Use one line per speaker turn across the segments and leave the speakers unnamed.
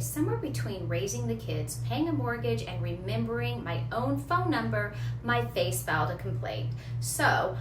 somewhere between raising the kids, paying a mortgage, and remembering my own phone number, my face filed a complaint. So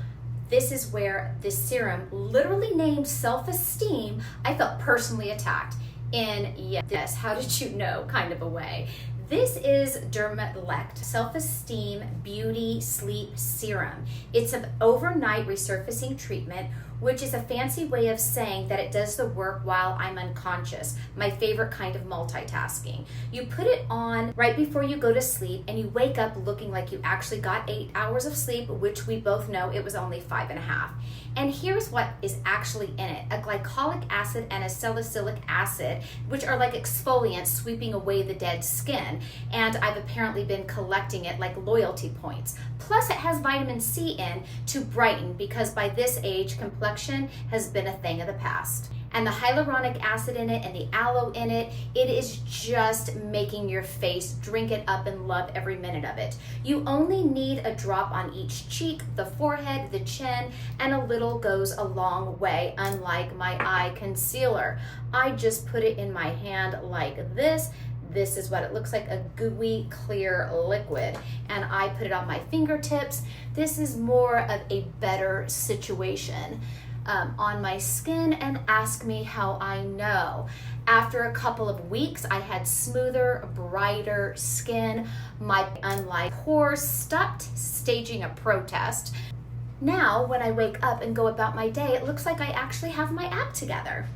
this is where this serum, literally named Self-Esteem, I felt personally attacked in, yes, how did you know kind of a way. This is Dermaselect Self-Esteem Beauty Sleep Serum. It's an overnight resurfacing treatment, which is a fancy way of saying that it does the work while I'm unconscious. My favorite kind of multitasking. You put it on right before you go to sleep and you wake up looking like you actually got 8 hours of sleep, which we both know it was only 5.5. And here's what is actually in it: a glycolic acid and a salicylic acid, which are like exfoliants sweeping away the dead skin. And I've apparently been collecting it like loyalty points. Plus it has vitamin C in to brighten, because by this age, complexion has been a thing of the past. And the hyaluronic acid in it and the aloe in it, it is just making your face drink it up and love every minute of it. You only need a drop on each cheek, the forehead, the chin, and a little goes a long way, unlike my eye concealer. I just put it in my hand like this. This is what it looks like, a gooey, clear liquid. And I put it on my fingertips. This is more of a better situation on my skin, and ask me how I know. After a couple of weeks, I had smoother, brighter skin. My unlike pores stopped staging a protest. Now, when I wake up and go about my day, it looks like I actually have my act together.